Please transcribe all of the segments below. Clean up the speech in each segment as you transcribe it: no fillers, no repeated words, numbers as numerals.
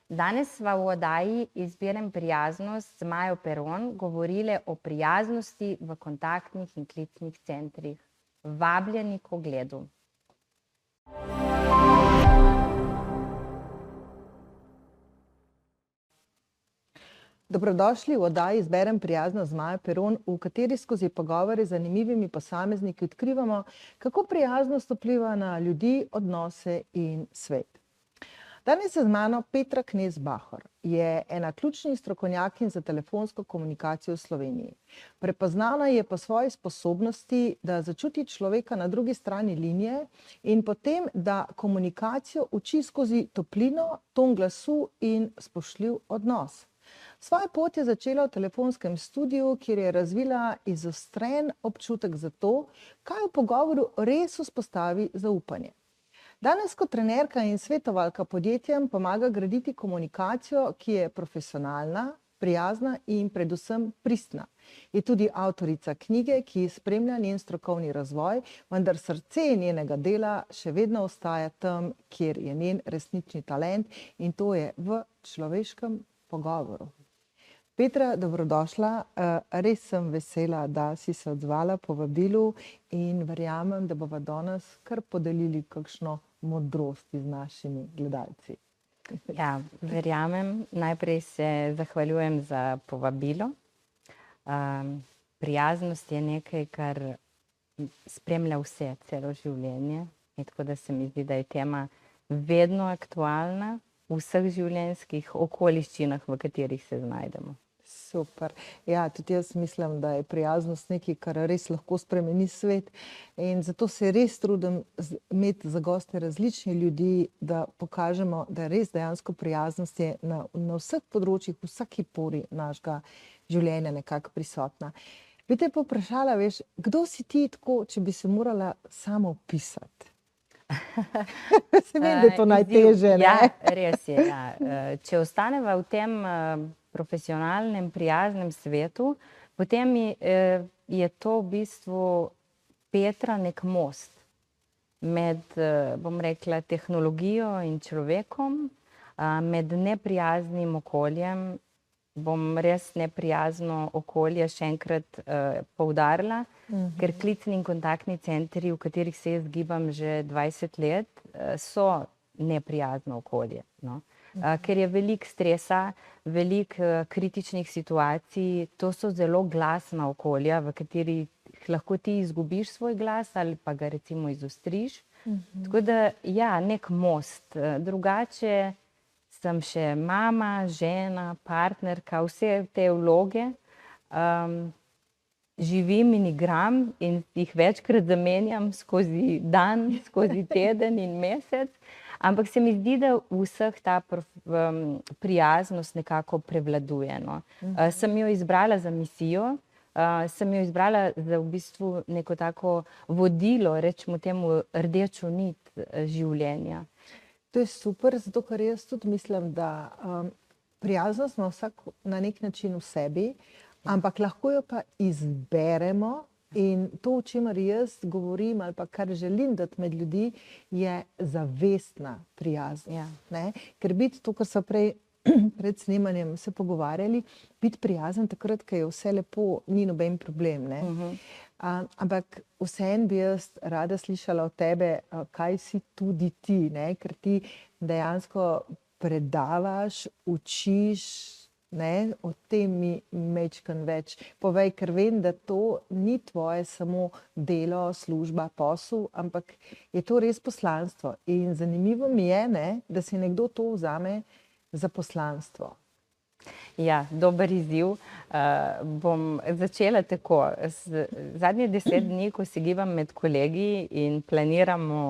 Danes sva v oddaji Izberem prijaznost z Majo Peron govorile o prijaznosti v kontaktnih in klicnih centrih. Vabljeni k ogledu. Dobrodošli v oddaji Izberem prijaznost z Majo Peron, v kateri skozi pogovore z zanimivimi posamezniki odkrivamo, kako prijaznost vpliva na ljudi, odnose in svet. Danes je z mano Petra Knez Bahor. Je ena ključnih strokovnjakinj za telefonsko komunikacijo v Sloveniji. Prepoznana je po svoji sposobnosti, da začuti človeka na drugi strani linije in potem, da komunikacijo uči skozi toplino, ton glasu in spoštljiv odnos. Svojo pot je začela v telefonskem studiu, kjer je razvila izostren občutek za to, kaj v pogovoru res vzpostavi zaupanje. Danes kot trenerka in svetovalka podjetjem pomaga graditi komunikacijo, ki je profesionalna, prijazna in predvsem pristna. Je tudi avtorica knjige, ki spremlja njen strokovni razvoj, vendar srce njenega dela še vedno ostaja tam, kjer je njen resnični talent, in to je v človeškem pogovoru. Petra, dobrodošla. Res sem vesela, da si se odzvala povabilu in verjamem, da bova danes kar podelili kakšno modrost z našimi gledalci. Ja, verjamem. Najprej se zahvaljujem za povabilo. Prijaznost je nekaj, kar spremlja vse, celo življenje. In tako da se mi zdi, da je tema vedno aktualna v vseh življenjskih okoliščinah, v katerih se znajdemo. Super. Ja, tudi jaz mislim, da je prijaznost nekaj, kar res lahko spremeni svet, in zato se res trudim imeti za goste različni ljudi, da pokažemo, da res dejansko prijaznost je na vseh področjih, v vsaki pori našega življenja nekako prisotna. Bi te povprašala, veš, kdo si ti tako, če bi se morala samo opisati? Se vem, da je to najtežje, ne? Ja, res je, ja. Če ostaneva v tem profesionalnem, prijaznem svetu, potem je to v bistvu Petra nek most med, bom rekla, tehnologijo in človekom, med neprijaznim okoljem. Bom res neprijazno okolje še enkrat poudarila, ker klicni in kontaktni centri, v katerih se jaz gibam že 20 let, so neprijazno okolje, no. Ker je veliko stresa, veliko kritičnih situacij, to so zelo glasna okolja, v katerih lahko ti izgubiš svoj glas ali pa ga recimo izostriš. Tako da, ja, nek most. Drugače sem še mama, žena, partnerka, vse te vloge. Živim in igram in jih večkrat zamenjam skozi dan, skozi teden in mesec. Ampak se mi zdi, da v vseh ta prijaznost nekako prevladuje, no. Sem jo izbrala za misijo, sem jo izbrala za v bistvu neko tako vodilo, rečemo temu rdečo nit življenja. To je super, zato ker jaz tudi mislim, da prijaznost ima vsak na nek način v sebi, ampak lahko jo pa izberemo. In to, o čemer jaz govorim ali pa kar želim dati med ljudi, je zavestna prijaznost. Ja. Ne? Ker biti to, kar so prej pred snemanjem se pogovarjali, biti prijazen takrat, ko je vse lepo, ni noben problem, ne? Ampak vseeno bi jaz rada slišala od tebe, kaj si tudi ti, ne? Ker ti dejansko predavaš, učiš, ne, o tem mi majčkeno več povej, ker vem, da to ni tvoje samo delo, služba, posel, ampak je to res poslanstvo. In zanimivo mi je, ne, da si nekdo to vzame za poslanstvo. Ja, dober izziv. Bom začela tako. Zadnje 10 dni, ko se gibam med kolegi in planiramo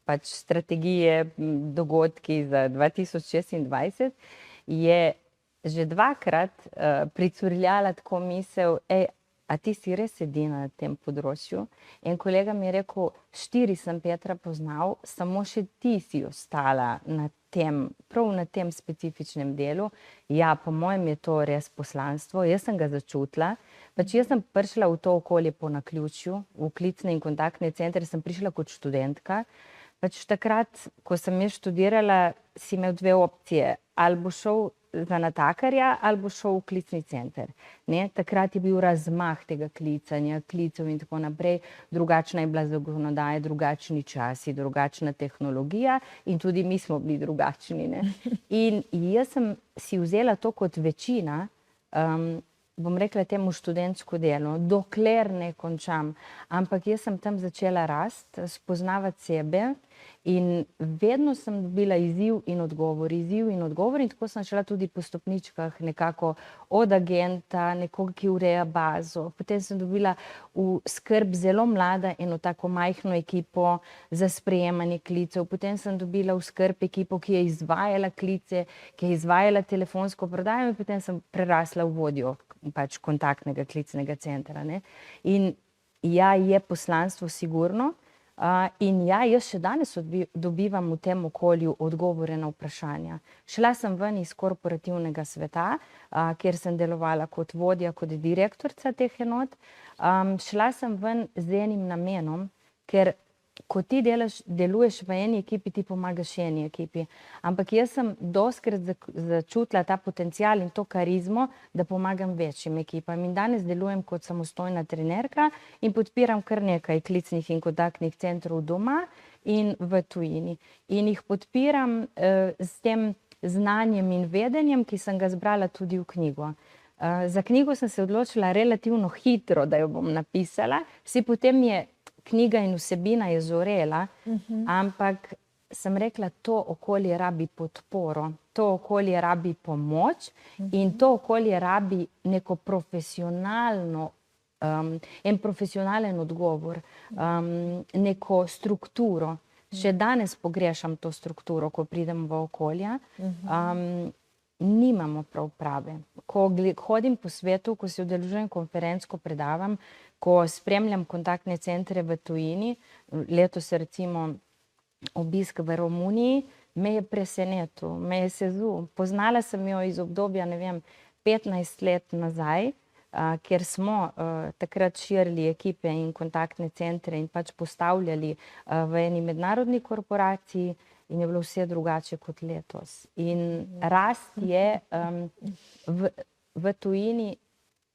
pač strategije, dogodki za 2026, je že dvakrat pricurljala tako misel, a ti si res edina na tem področju? En kolega mi je rekel, 4 sem Petra poznal, samo še ti si ostala na tem, prav na tem specifičnem delu. Ja, po mojem je to res poslanstvo, jaz sem ga začutila. Pač jaz sem prišla v to okolje po naključju, v klicne in kontaktne centre sem prišla kot študentka. pač takrat, ko sem jaz študirala, si imel dve opcije. Ali bo šel za natakarja, ali bo šel v klicni center. Ne? Takrat je bil razmah tega klicanja, klicev in tako naprej. Drugačna je bila zakonodaja, drugačni časi, drugačna tehnologija in tudi mi smo bili drugačni. Ne? In jaz sem si vzela to kot večina, bom rekla temu študentsko delo, dokler ne končam. Ampak jaz sem tam začela rasti, spoznavati sebe in vedno sem dobila izziv in odgovor in tako sem šla tudi po stopničkah nekako od agenta, nekoga, ki ureja bazo. Potem sem dobila v skrb zelo mlada eno tako majhno ekipo za sprejemanje klicev. Potem sem dobila v skrb ekipo, ki je izvajala klice, ki je izvajala telefonsko prodajo in potem sem prerasla v vodjo pač kontaktnega klicnega centra. Ne? In ja, je poslanstvo sigurno. In ja, jaz še danes dobivam v tem okolju odgovore na vprašanja. Šla sem ven iz korporativnega sveta, kjer sem delovala kot vodja, kot direktorica teh enot. Šla sem ven z enim namenom, ker ko ti deluješ v eni ekipi, ti pomagaš eni ekipi. Ampak jaz sem dostikrat začutila ta potencial in to karizmo, da pomagam večjim ekipam. In danes delujem kot samostojna trenerka in podpiram kar nekaj klicnih in kontaktnih centrov doma in v tujini. In jih podpiram s tem znanjem in vedenjem, ki sem ga zbrala tudi v knjigo. Za knjigo sem se odločila relativno hitro, da jo bom napisala. Potem je knjiga in vsebina je zorela, ampak sem rekla, to okolje rabi podporo, to okolje rabi pomoč in to okolje rabi neko profesionalno, en profesionalen odgovor, neko strukturo. Še danes pogrešam to strukturo, ko pridem v okolja. Nimamo prav prave. Ko hodim po svetu, ko se udeležujem konferenc, ko predavam, ko spremljam kontaktne centre v tujini, letos recimo obisk v Romuniji, me je presenetil, me je sezul. Poznala sem jo iz obdobja, ne vem, 15 let nazaj, kjer smo takrat širili ekipe in kontaktne centre in pač postavljali v eni mednarodni korporaciji in je bilo vse drugače kot letos. In rast je v tujini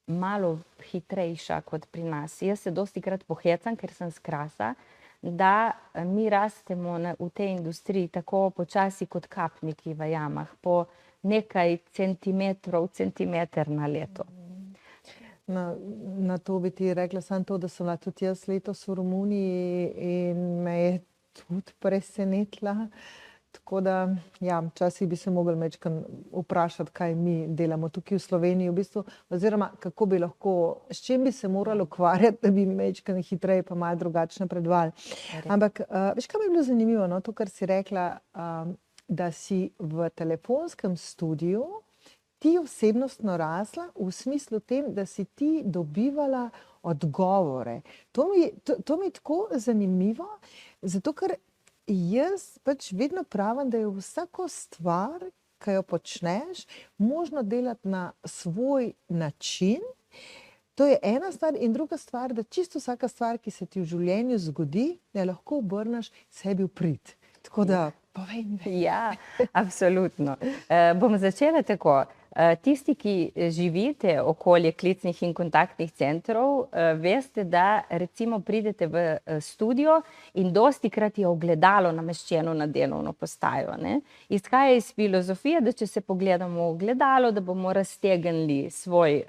malo hitrejša kot pri nas. Jaz se dostikrat pohecam, ker sem s Krasa, da mi rastemo v tej industriji tako počasi kot kapniki v jamah, po nekaj centimeter na leto. Na to bi ti rekla samo to, da sem bila tudi jaz letos v Romuniji in me je tudi presenetila. Tako da, ja, včasih bi se mogli majčkeno vprašati, kaj mi delamo tukaj v Sloveniji, v bistvu, oziroma kako bi lahko, s čim bi se morali ukvarjati, da bi majčkeno hitreje pa malo drugače napredovali. Ampak, veš, kaj mi je bilo zanimivo, no, to, kar si rekla, da si v telefonskem studiu ti osebnostno rasla v smislu tem, da si ti dobivala odgovore. To mi je tako zanimivo, zato ker jaz pač vedno pravim, da je vsako stvar, ki jo počneš, možno delati na svoj način. To je ena stvar in druga stvar, da čisto vsaka stvar, ki se ti v življenju zgodi, ne lahko obrneš sebi v prid. Tako da, povej mi. Ja, absolutno. Bom začela tako. Tisti, ki živite okolje klicnih in kontaktnih centrov, veste, da recimo pridete v studio in dostikrat je ogledalo nameščeno na delovno postajo. Ne? Izhaja iz filozofije, da če se pogledamo v ogledalo, da bomo raztegnili svoj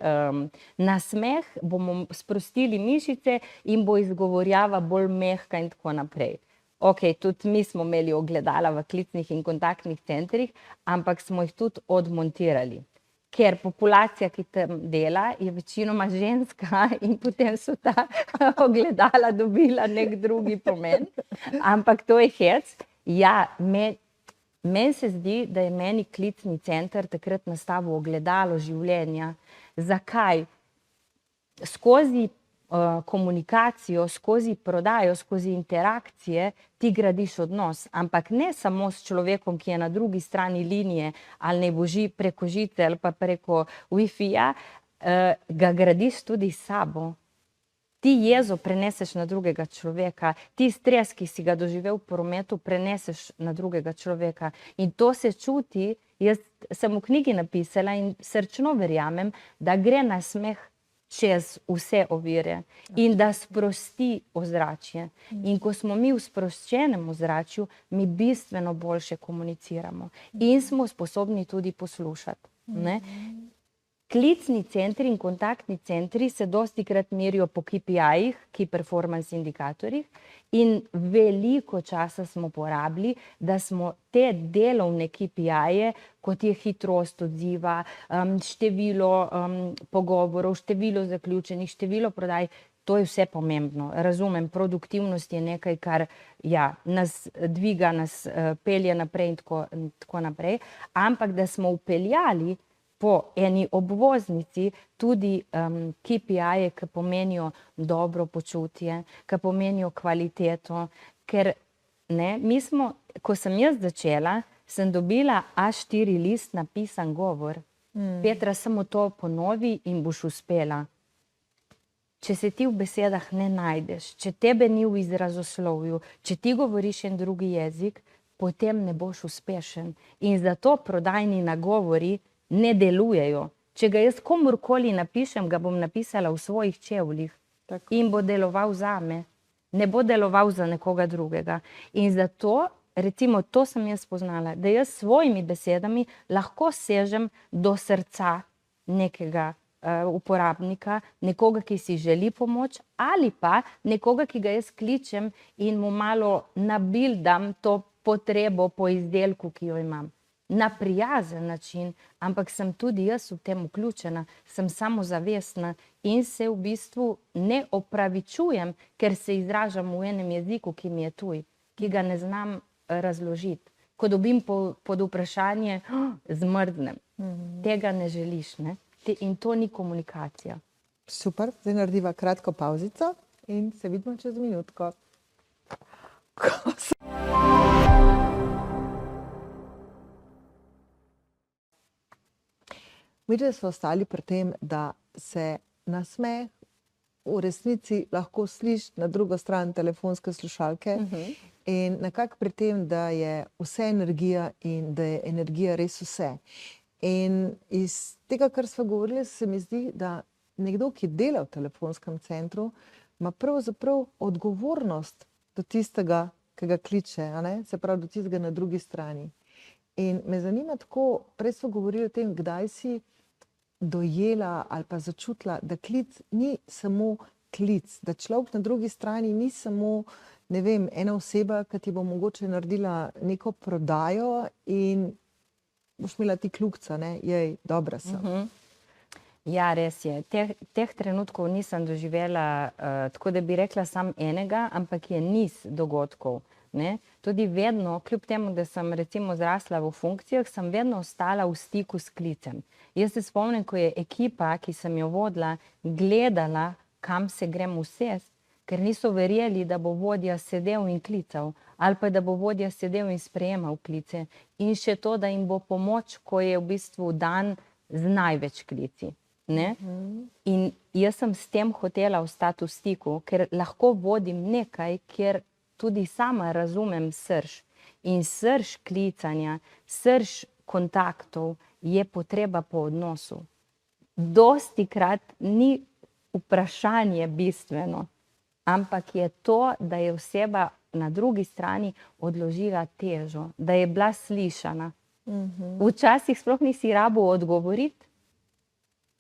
nasmeh, bomo sprostili mišice in bo izgovorjava bolj mehka in tako naprej. Ok, tudi mi smo imeli ogledala v klicnih in kontaktnih centrih, ampak smo jih tudi odmontirali. Ker populacija, ki tam dela, je večinoma ženska in potem so ta ogledala dobila nek drugi pomen. Ampak to je hec. Ja, meni se zdi, da je meni klicni center takrat nastavil ogledalo življenja. Zakaj? Skozi komunikacijo, skozi prodajo, skozi interakcije ti gradiš odnos, ampak ne samo s človekom, ki je na drugi strani linije, ali ne boži preko žice ali pa preko Wi-Fi-ja, ga gradiš tudi s sabo. Ti jezo preneseš na drugega človeka, ti stres, ki si ga doživel v prometu, preneseš na drugega človeka. In to se čuti, jaz sem v knjigi napisala in srčno verjamem, da gre nasmeh čez vse ovire in da sprosti ozračje. In ko smo mi v sproščenem ozračju, mi bistveno boljše komuniciramo in smo sposobni tudi poslušati, ne? Klicni centri in kontaktni centri se dostikrat merijo po KPI-jih, Key Performance Indikatorjih, in veliko časa smo porabili, da smo te delovne KPI-je, kot je hitrost odziva, število pogovorov, število zaključenih, število prodaj, to je vse pomembno. Razumem, produktivnost je nekaj, kar nas dviga, nas pelje naprej in tako naprej, ampak da smo vpeljali po eni obvoznici tudi KPI-je, ki pomenijo dobro počutje, ki pomenijo kvaliteto, ker mi smo, ko sem jaz začela, sem dobila A4 list napisan govor. Petra, samo to ponovi in boš uspela. Če se ti v besedah ne najdeš, če tebe ni v izrazoslovju, če ti govoriš en drugi jezik, potem ne boš uspešen. In zato prodajni nagovori ne delujejo. Če ga jaz komurkoli napišem, ga bom napisala v svojih čevljih in bo deloval zame. Ne bo deloval za nekoga drugega. In zato, recimo, to sem jaz spoznala, da jaz s svojimi besedami lahko sežem do srca nekega uporabnika, nekoga, ki si želi pomoč, ali pa nekoga, ki ga jaz kličem in mu malo nabildam to potrebo po izdelku, ki jo imam. Na prijazen način, ampak sem tudi jaz v tem vključena, sem samozavestna in se v bistvu ne opravičujem, ker se izražam v enem jeziku, ki mi je tuj, ki ga ne znam razložiti. Ko dobim pod vprašanje, zmrznem. Tega ne želiš, ne? In to ni komunikacija. Super, zdaj narediva kratko pavzico in se vidimo čez minutko. Midve smo ostali pri tem, da se nasmeh v resnici lahko sliši na drugo stran telefonske slušalke in nekako pri tem, da je vse energija in da je energija res vse. In iz tega, kar smo govorili, se mi zdi, da nekdo, ki dela v telefonskem centru, ima pravzaprav odgovornost do tistega, ki ga kliče, se pravi do tistega na drugi strani. In me zanima tako, prej smo govorili o tem, kdaj si dojela ali pa začutila, da klic ni samo klic, da človek na drugi strani ni samo, ne vem, ena oseba, ki ti bo mogoče naredila neko prodajo in boš imela ti kljukca, jej, dobra sem. Ja, res je. Teh trenutkov nisem doživela, tako da bi rekla sam enega, ampak je niz dogodkov. Tudi vedno, kljub temu, da sem recimo zrasla v funkcijah, sem vedno ostala v stiku s klicem. Jaz se spomnim, ko je ekipa, ki sem jo vodila, gledala, kam se grem usesti, ker niso verjeli, da bo vodja sedel in klical, ali pa da bo vodja sedel in sprejemal klice. In še to, da jim bo pomoč, ko je v bistvu dan z največ klici. In jaz sem s tem hotela ostati v stiku, ker lahko vodim nekaj, kjer tudi sama razumem srž. In srž klicanja, srž kontaktov je potreba po odnosu. Dostikrat ni vprašanje bistveno, ampak je to, da je oseba na drugi strani odložila težo, da je bila slišana. Včasih sploh nisi rabil odgovoriti,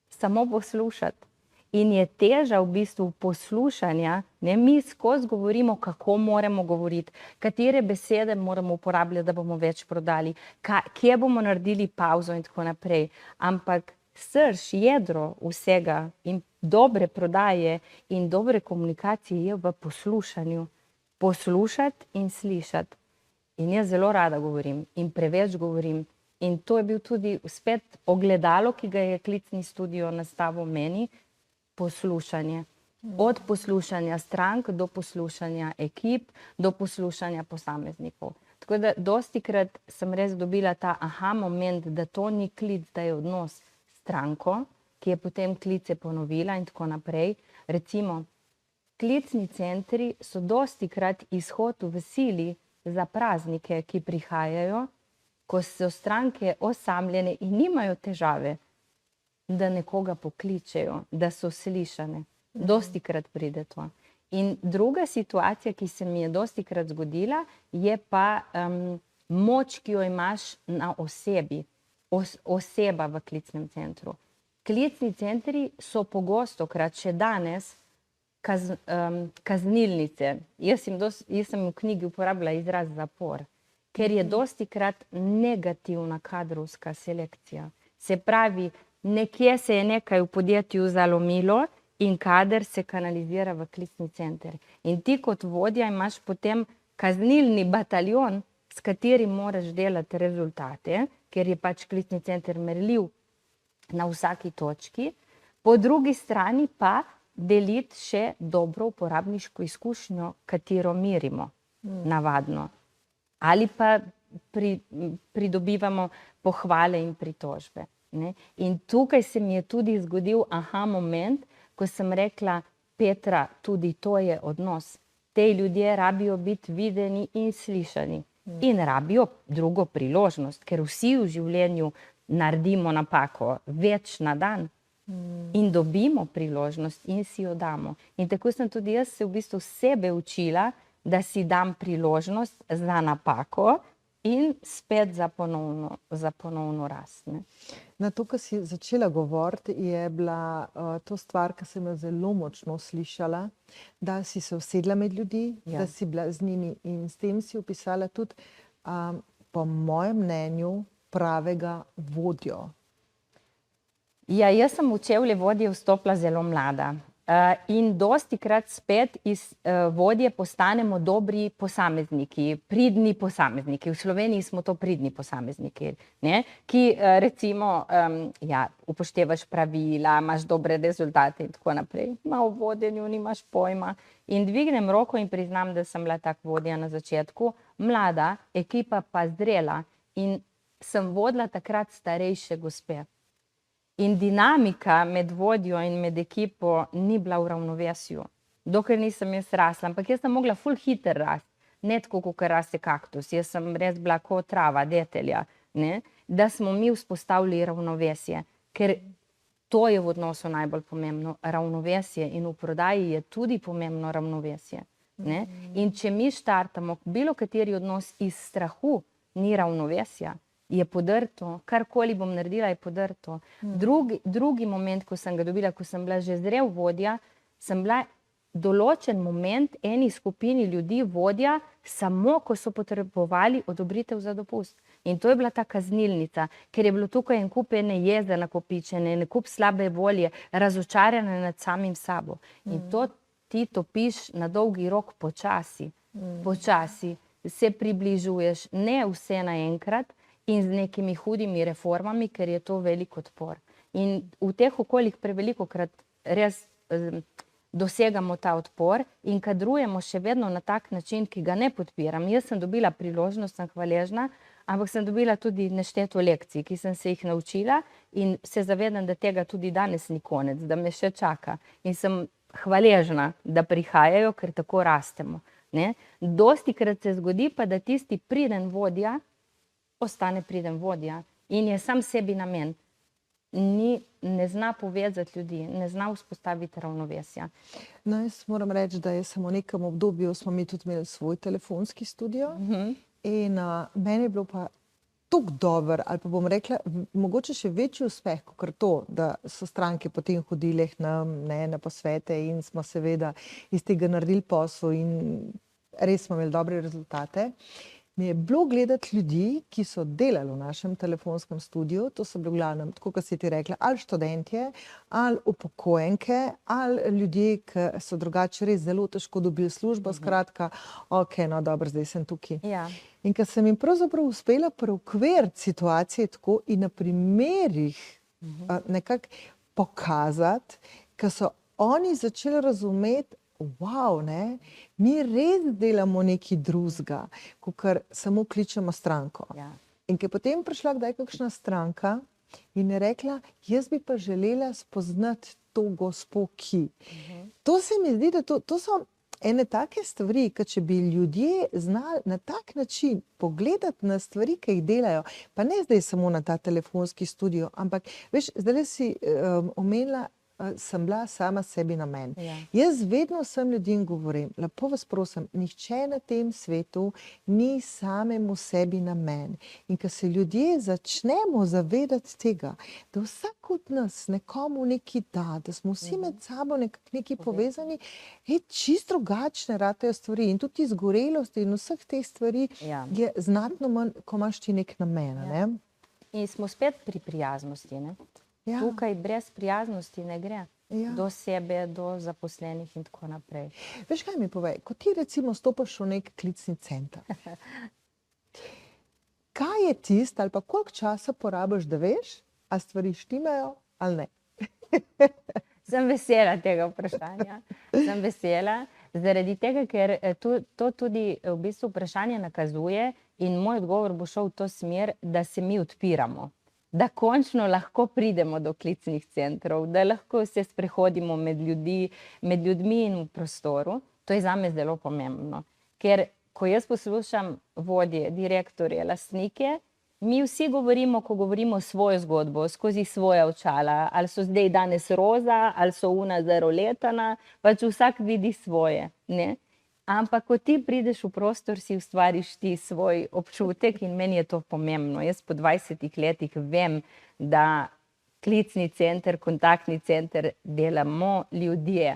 samo poslušati. In je teža v bistvu poslušanja, mi skozi govorimo, kako moramo govoriti, katere besede moramo uporabljati, da bomo več prodali, kje bomo naredili pauzo in tako naprej. Ampak srž, jedro vsega in dobre prodaje in dobre komunikacije je v poslušanju. Poslušati in slišati. In jaz zelo rada govorim in preveč govorim. In to je bil tudi spet ogledalo, ki ga je Klicni studio nastavil meni, poslušanje. Od poslušanja strank do poslušanja ekip, do poslušanja posameznikov. Tako da dostikrat sem res dobila ta aha moment, da to ni klic, da je odnos s stranko, ki je potem klice ponovila in tako naprej. Recimo, klicni centri so dostikrat izhod v sili za praznike, ki prihajajo, ko so stranke osamljene in nimajo težave, da nekoga pokličejo, da so slišane. Dostikrat pride to. In druga situacija, ki se mi je dostikrat zgodila, je pa moč, ki jo imaš na osebi, oseba v klicnem centru. Klicni centri so pogostokrat še danes kaznilnice. Jaz sem v knjigi uporabila izraz zapor, ker je dostikrat negativna kadrovska selekcija. Se pravi, nekje se je nekaj v podjetju zalomilo in kader se kanalizira v klicni center. In ti kot vodja imaš potem kaznilni bataljon, s katerim moraš delati rezultate, ker je pač klicni center merljiv na vsaki točki. Po drugi strani pa deliti še dobro uporabniško izkušnjo, katero merimo navadno. Ali pa pridobivamo pohvale in pritožbe. Ne? In tukaj se mi je tudi zgodil aha moment, ko sem rekla, Petra, tudi to je odnos. Te ljudje rabijo biti videni in slišani. In rabijo drugo priložnost, ker vsi v življenju naredimo napako več na dan. In dobimo priložnost in si jo damo. In tako sem tudi jaz se v bistvu sebe učila, da si dam priložnost za napako in spet za ponovno rast. Ne? Na to, kar si začela govoriti, je bila to stvar, ki sem jo zelo močno slišala, da si se usedla med ljudi, da si bila z njimi in s tem si opisala tudi, po mojem mnenju, pravega vodjo. Ja, jaz sem v čevlje vodje vstopila zelo mlada. In dostikrat spet iz vodje postanemo dobri posamezniki, pridni posamezniki. V Sloveniji smo to pridni posamezniki, ne? Ki recimo upoštevaš pravila, imaš dobre rezultate in tako naprej. Ma o vodenju nimaš pojma. In dvignem roko in priznam, da sem bila tak vodja na začetku. Mlada, ekipa pa zrela in sem vodila takrat starejše gospe. In dinamika med vodjo in med ekipo ni bila v ravnovesju, dokler nisem jaz rasla. Ampak jaz sem mogla ful hiter rast, ne tako, kot raste kaktus. Jaz sem res bila kot trava, detelja, ne? Da smo mi vzpostavili ravnovesje. Ker to je v odnosu najbolj pomembno, ravnovesje. In v prodaji je tudi pomembno ravnovesje. Ne? In če mi štartamo, bilo kateri odnos iz strahu, ni ravnovesja, je podrto, karkoli bom naredila, je podrto. Drugi moment, ko sem ga dobila, ko sem bila že zrel vodja, sem bila določen moment eni skupini ljudi vodja, samo ko so potrebovali odobritev za dopust. In to je bila ta kaznilnica, ker je bilo tukaj en kup ene jeze nakopičene, en kup slabe volje, razočarane nad samim sabo. In to ti topiš na dolgi rok počasi. Počasi se približuješ, ne vse naenkrat, in z nekimi hudimi reformami, ker je to velik odpor. In v teh okoljih prevelikokrat res dosegamo ta odpor in kadrujemo še vedno na tak način, ki ga ne podpiram. Jaz sem dobila priložnost, sem hvaležna, ampak sem dobila tudi nešteto lekcij, ki sem se jih naučila in se zavedam, da tega tudi danes ni konec, da me še čaka. In sem hvaležna, da prihajajo, ker tako rastemo. Ne? Dostikrat se zgodi pa, da tisti priden vodja ostane priden vodja in je sam sebi namen. Ne zna povezati ljudi, ne zna vzpostaviti ravnovesja. No, jaz moram reči, da sem v nekem obdobju, smo mi tudi imeli svoj telefonski studio in meni je bilo pa tako dober, ali pa bom rekla, mogoče še večji uspeh, kot to, da so stranke potem hodile k nam, na posvete in smo seveda iz tega naredili posel in res smo imeli dobre rezultate. Mi je bilo gledati ljudi, ki so delali v našem telefonskem studiu, to so bili v glavnem, tako kot si ti rekla, ali študentje, ali upokojenke, ali ljudje, ki so drugače res zelo težko dobili službo, skratka, ok, no dobro, zdaj sem tukaj. Ja. In ker sem jim pravzaprav uspela preokviriti situacije tako in na primerih nekako pokazati, ker so oni začeli razumeti, wow, ne, mi res delamo nekaj drugega, kakor samo kličemo stranko. Ja. In ko je potem prišla kdaj kakšna stranka in je rekla, jaz bi pa želela spoznati to gospo, ki. To se mi zdi, da to so ene take stvari, ki če bi ljudje znali na tak način pogledati na stvari, ki jih delajo, pa ne zdaj samo na ta telefonski studio, ampak veš, zdaj si omenila, sem bila sama sebi namen. Ja. Jaz vedno vsem ljudem govorim, lepo vas prosim, nihče na tem svetu ni samemu sebi namen. In ko se ljudje začnemo zavedati tega, da vsak od nas nekomu nekaj da, da smo vsi med sabo nekaj povezani, čisto drugačne ratejo stvari. In tudi izgorelosti in vseh teh stvari Ja. je znatno manj, ko imaš ti nek namen. Ja. Ne? In smo spet pri prijaznosti, ne? Ja. Tukaj brez prijaznosti ne gre. Ja. Do sebe, do zaposlenih in tako naprej. Veš, kaj mi povej, ko ti recimo stopiš v nek klicni center, kaj je tisto ali pa koliko časa porabiš, da veš, a stvari štimajo ali ne? Sem vesela tega vprašanja. Sem vesela, zaradi tega, ker to tudi v bistvu vprašanje nakazuje in moj odgovor bo šel v to smer, da se mi odpiramo. Da končno lahko pridemo do klicnih centrov, da lahko se sprehodimo med ljudmi in v prostoru. To je zame zelo pomembno. Ker ko jaz poslušam vodje, direktorje, lastnike, mi vsi govorimo, ko govorimo svojo zgodbo, skozi svoja očala, ali so zdaj danes roza, ali so una zaroletana, pač vsak vidi svoje, ne? Ampak, ko ti prideš v prostor, si ustvariš ti svoj občutek in meni je to pomembno. Jaz po 20 letih vem, da klicni center, kontaktni center delamo ljudje.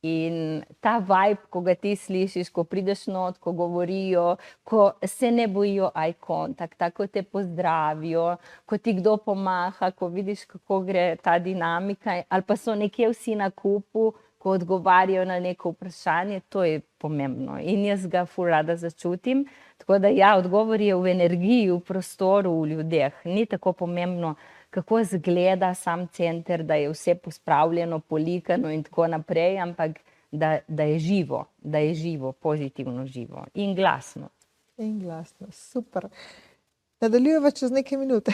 In ta vibe, ko ga ti slišiš, ko prideš not, ko govorijo, ko se ne bojijo eye contact, ko te pozdravijo, ko ti kdo pomaha, ko vidiš, kako gre ta dinamika, ali pa so nekje vsi na kupu, ko odgovarjajo na neko vprašanje, to je pomembno. In jaz ga ful rada začutim. Tako da ja, odgovor je v energiji, v prostoru, v ljudeh. Ni tako pomembno, kako izgleda sam center, da je vse pospravljeno, polikano in tako naprej, ampak da je živo, pozitivno živo in glasno. In glasno, super. Nadaljujeva čez nekaj minute.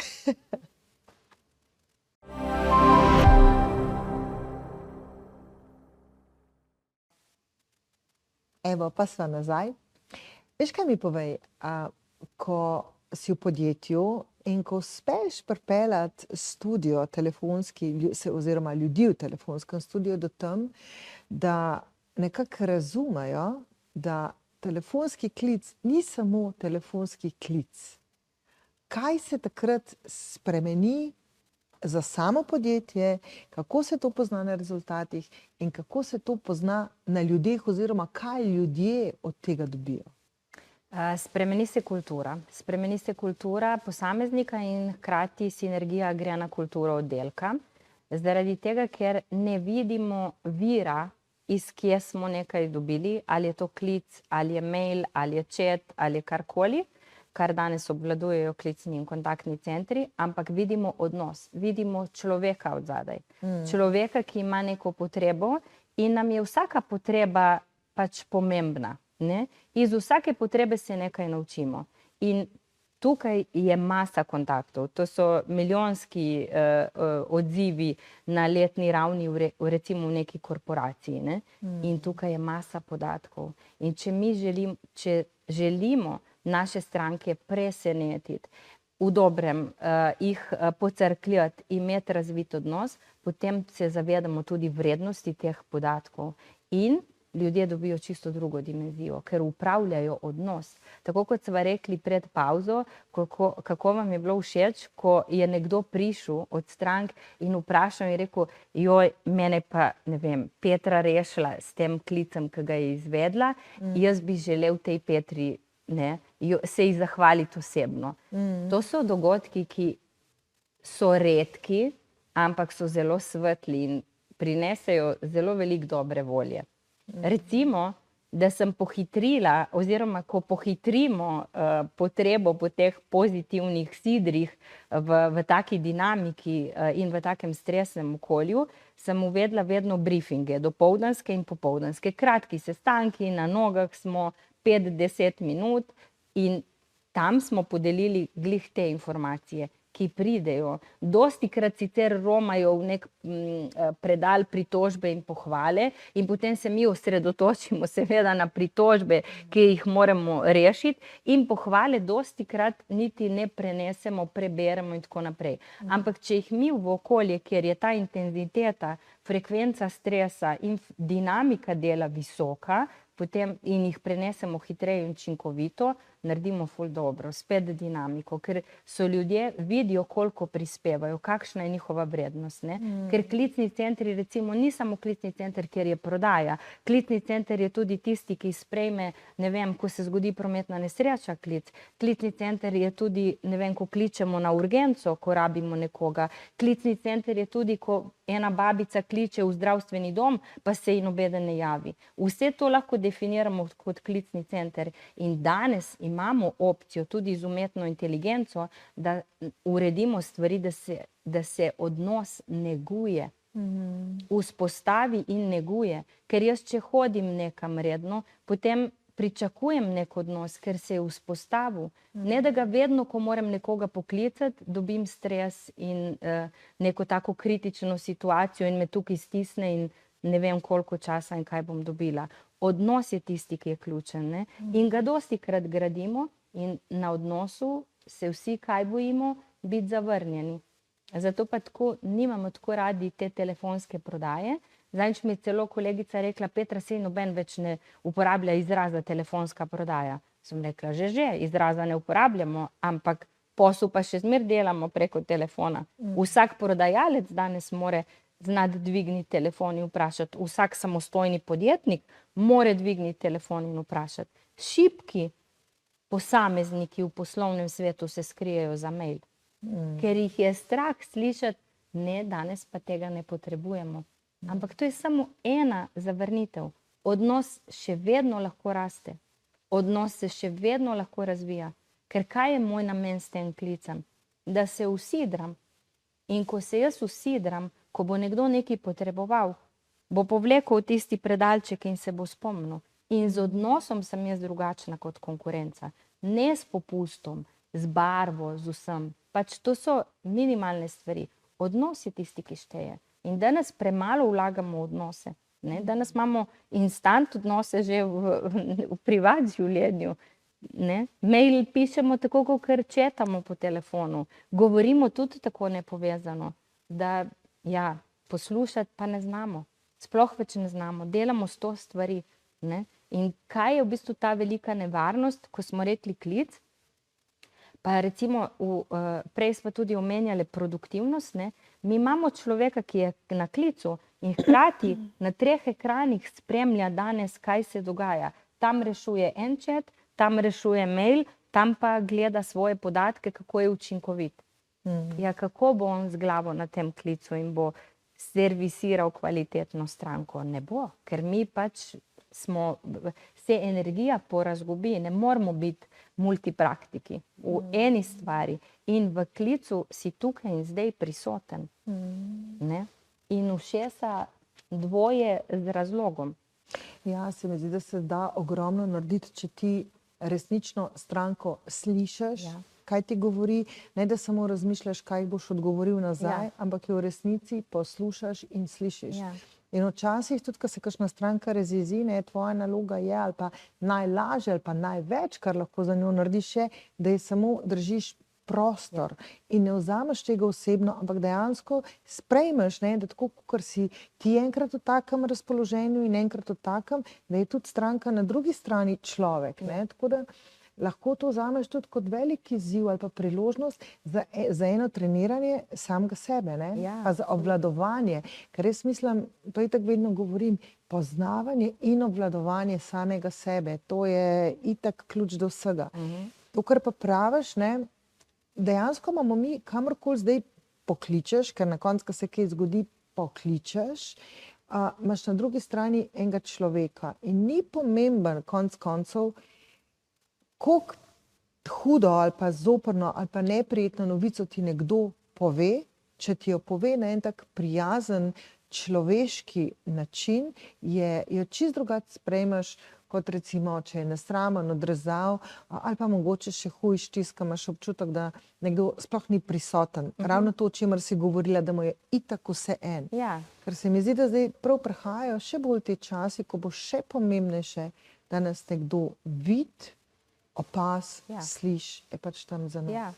Evo, pa sva nazaj. Veš, kaj mi povej, ko si v podjetju in ko uspeš pripeljati studio telefonski, oziroma ljudi v telefonskem studiu do tam, da nekako razumejo, da telefonski klic ni samo telefonski klic. Kaj se takrat spremeni za samo podjetje, kako se to pozna na rezultatih in kako se to pozna na ljudeh oziroma kaj ljudje od tega dobijo? Spremeni se kultura posameznika in hkrati sinergija gre na kulturo oddelka. Zaradi tega, ker ne vidimo vira, iz kje smo nekaj dobili, ali je to klic, ali je mail, ali je chat, ali je karkoli, kar danes obvladujejo klicni in kontaktni centri, ampak vidimo odnos, vidimo človeka od zadaj. Človeka, ki ima neko potrebo in nam je vsaka potreba pač pomembna. Ne? Iz vsake potrebe se nekaj naučimo. In tukaj je masa kontaktov. To so milijonski odzivi na letni ravni recimo v neki korporaciji. Ne? In tukaj je masa podatkov. In če želimo naše stranke presenetiti, v dobrem jih pocrkljati, imeti razvit odnos, potem se zavedamo tudi vrednosti teh podatkov. In ljudje dobijo čisto drugo dimenzijo, ker upravljajo odnos. Tako kot sva rekli pred pauzo, kako vam je bilo všeč, ko je nekdo prišel od strank in vprašal in rekel, joj, mene pa, ne vem, Petra rešila s tem klicem, ki ga je izvedla, jaz bi želel tej Petri se ji zahvaliti osebno. To so dogodki, ki so redki, ampak so zelo svetli in prinesejo zelo veliko dobre volje. Recimo, da sem pohitrila oziroma ko pohitrimo potrebo po teh pozitivnih sidrih v taki dinamiki in v takem stresnem okolju, sem uvedla vedno briefinge, dopoldanske in popoldanske. Kratki sestanki, na nogah smo 5-10 minut in tam smo podelili glih te informacije. ki pridejo. Dostikrat sicer romajo v nek predal pritožbe in pohvale in potem se mi osredotočimo seveda na pritožbe, ki jih moramo rešiti, in pohvale dostikrat niti ne prenesemo, preberemo in tako naprej. Ampak če jih mi v okolje, kjer je ta intenziteta, frekvenca stresa in dinamika dela visoka, potem in jih prenesemo hitreje in učinkovito, naredimo ful dobro, spet dinamiko, ker so ljudje vidijo, koliko prispevajo, kakšna je njihova vrednost, ne? Ker klicni centri, recimo, ni samo klicni center, kjer je prodaja. Klicni center je tudi tisti, ki sprejme, ne vem, ko se zgodi prometna nesreča, klic. Klicni center je tudi, ne vem, ko kličemo na urgenco, ko rabimo nekoga. Klicni center je tudi, ko ena babica kliče v zdravstveni dom, pa se ji nobeden ne javi. Vse to lahko definiramo kot klicni center in danes imamo opcijo tudi z umetno inteligenco, da uredimo stvari, da se odnos neguje, vzpostavi in neguje. Ker jaz, če hodim nekam redno, potem pričakujem nek odnos, ker se je vzpostavil. Ne, da ga vedno, ko moram nekoga poklicati, dobim stres in neko tako kritično situacijo in me tukaj stisne in ne vem koliko časa in kaj bom dobila. Odnos je tisti, ki je ključen, ne? In ga dostikrat gradimo in na odnosu se vsi kaj bojimo, biti zavrnjeni. Zato pa tako nimamo tako radi te telefonske prodaje. Zadnjič mi je celo kolegica rekla, Petra, saj noben več ne uporablja izraza telefonska prodaja. Sem rekla, že, izraza ne uporabljamo, ampak posel pa še zmer delamo preko telefona. Vsak prodajalec danes more znati dvigniti telefon in vprašati. Vsak samostojni podjetnik more dvigniti telefon in vprašati. Šibki posamezniki v poslovnem svetu se skrijejo za mail, ker jih je strah slišati, ne, danes pa tega ne potrebujemo. Ampak to je samo ena zavrnitev. Odnos še vedno lahko raste. Odnos se še vedno lahko razvija. Ker kaj je moj namen s tem klicem? Da se usidram. In ko se jaz usidram, ko bo nekdo nekaj potreboval, bo povlekel tisti predalček in se bo spomnil. In z odnosom sem jaz drugačna kot konkurenca. Ne s popustom, z barvo, z vsem. Pač to so minimalne stvari. Odnos je tisti, ki šteje. In danes premalo vlagamo v odnose. Ne? Danes imamo instant odnose že v privat življenju. Ne? Mail pišemo tako, kot četamo po telefonu. Govorimo tudi tako nepovezano, da ja, poslušati pa ne znamo. Sploh več ne znamo. Delamo 100 stvari. Ne? In kaj je v bistvu ta velika nevarnost, ko smo rekli klic? Pa recimo, prej smo tudi omenjali produktivnost, ne? Mi imamo človeka, ki je na klicu in hkrati na 3 ekranih spremlja danes, kaj se dogaja. Tam rešuje en chat, tam rešuje mail, tam pa gleda svoje podatke, kako je učinkovit. Ja, kako bo on z glavo na tem klicu in bo servisiral kvalitetno stranko? Ne bo, ker mi pač se energija porazgubi, ne moramo biti multipraktiki v eni stvari in v klicu si tukaj in zdaj prisoten. Ne? In ušesa dvoje z razlogom. Ja, se mi zdi, da se da ogromno narediti, če ti resnično stranko slišiš, kaj ti govori, ne da samo razmišljaš, kaj boš odgovoril nazaj, ampak jo v resnici poslušaš in slišiš. In včasih tudi, ko se kakšna stranka razjezi, ne, tvoja naloga je, ali pa najlažje, ali pa največ, kar lahko za njo narediš, je, da je samo držiš prostor in ne vzameš tega osebno, ampak dejansko sprejmeš, ne, da tako, kot si ti enkrat v takem razpoloženju in enkrat v takem, da je tudi stranka na drugi strani človek, ne, tako da lahko to vzameš tudi kot velik izziv ali pa priložnost za eno treniranje samega sebe, ne? Pa za obvladovanje. Ker res mislim, to itak vedno govorim, poznavanje in obvladovanje samega sebe. To je itak ključ do vsega. To, kar pa praviš, ne, dejansko imamo mi, kamorkoli zdaj pokličeš, ker na koncu, ko se kaj zgodi, pokličeš, imaš na drugi strani enega človeka. In ni pomemben konec koncev, koliko hudo ali pa zoprno ali pa neprijetno novico ti nekdo pove, če ti jo pove na en tak prijazen človeški način, jo čisto drugače sprejmeš, kot recimo, če je nesramen, odrezav, ali pa mogoče še hujš tisk, imaš občutek, da nekdo sploh ni prisoten. Ravno to, o čemer si govorila, da mu je itak vse en. Ja. Ker se mi zdi, da zdaj prav prihajajo še bolj te časi, ko bo še pomembnejše, da nas nekdo vidi, opaz, sliš, je pač tam za nas. Ja.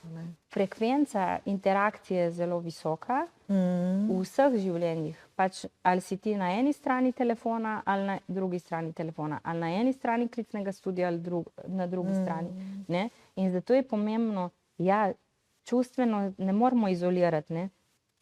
Frekvenca interakcije je zelo visoka v vseh življenjih. Pač ali si ti na eni strani telefona ali na drugi strani telefona, ali na eni strani klicnega studia ali na drugi strani. Ne? In zato je pomembno, čustveno ne moramo izolirati, ne?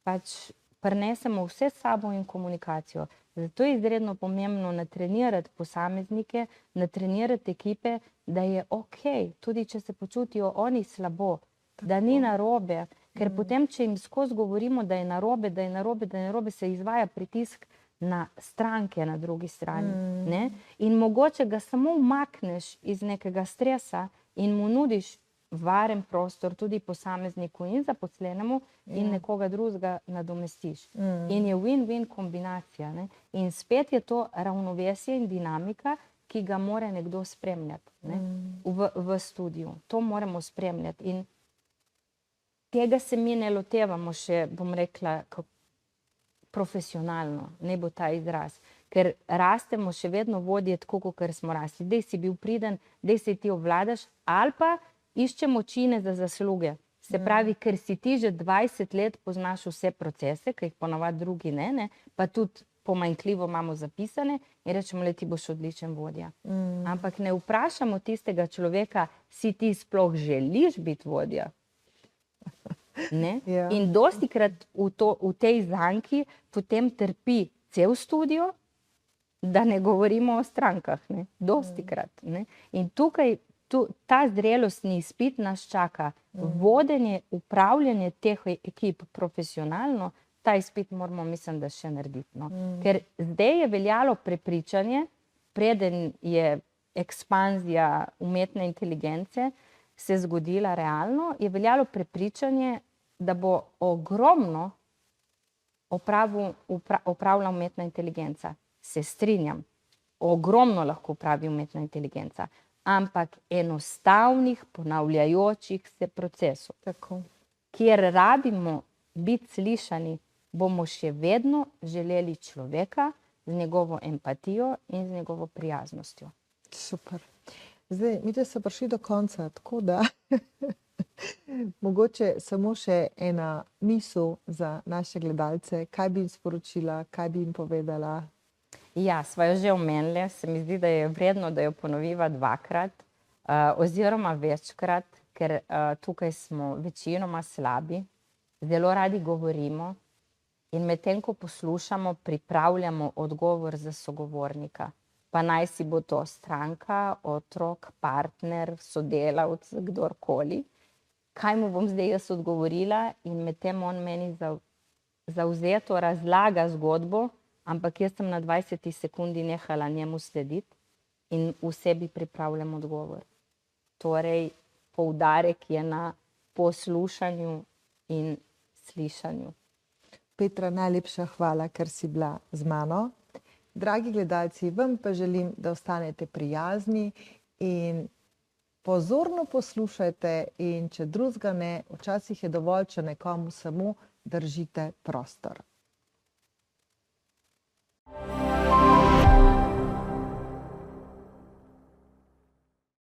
Pač prinesemo vse s sabo in komunikacijo. Zato je izredno pomembno natrenirati posameznike, natrenirati ekipe, da je okej, tudi če se počutijo oni slabo, da ni narobe, ker potem, če jim skozi govorimo, da je narobe, da je narobe, da je narobe, se izvaja pritisk na stranke na drugi strani. Ne? In mogoče ga samo umakneš iz nekega stresa in mu nudiš varen prostor tudi posamezniku in zaposlenemu in nekoga drugega nadomestiš. In je win-win kombinacija. Ne? In spet je to ravnovesje in dinamika, ki ga mora nekdo spremljati, ne? V studiu. To moramo spremljati. In tega se mi ne lotevamo še, bom rekla, profesionalno, ne bo ta izraz. Ker rastemo še vedno vodje tako, kot smo rasli. Dej si bil priden, dej se ti obvladaš, ali pa iščemo čine za zasluge. Se pravi, ker si ti že 20 let poznaš vse procese, ki jih ponavadi drugi ne, pa tudi pomanjkljivo imamo zapisane in rečemo, le ti boš odličen vodja. Ampak ne vprašamo tistega človeka, si ti sploh želiš biti vodja? Ne? In dostikrat v tej zanki potem trpi cel studio, da ne govorimo o strankah. Ne? Dostikrat. Ne? In tukaj ta zrelostni izpit nas čaka. Vodenje, upravljanje teh ekip profesionalno, ta izpit moramo, mislim, da še narediti. No? Ker zdaj je veljalo prepričanje, preden je ekspanzija umetne inteligence se zgodila realno, je veljalo prepričanje, da bo ogromno opravila umetna inteligenca. Se strinjam, ogromno lahko opravi umetna inteligenca, ampak enostavnih, ponavljajočih se procesov. Tako. Kjer rabimo biti slišani, bomo še vedno želeli človeka z njegovo empatijo in z njegovo prijaznostjo. Super. Zdaj, mi smo prišli do konca, tako da mogoče samo še ena misel za naše gledalce, kaj bi jim sporočila, kaj bi jim povedala? Ja, sva jo že omenili, se mi zdi, da je vredno, da jo ponoviva dvakrat, oziroma večkrat, ker tukaj smo večinoma slabi, zelo radi govorimo in medtem, ko poslušamo, pripravljamo odgovor za sogovornika. Pa naj si bo to stranka, otrok, partner, sodelavec, kdorkoli. Kaj mu bom zdaj jaz odgovorila in medtem on meni zavzeto razlaga zgodbo, ampak jaz sem na 20 sekundi nehala njemu slediti in v sebi pripravljam odgovor. Torej, poudarek je na poslušanju in slišanju. Petra, najlepša hvala, ker si bila z mano. Dragi gledalci, vam pa želim, da ostanete prijazni in pozorno poslušajte in če drugega ne, včasih je dovolj, če nekomu samo držite prostor.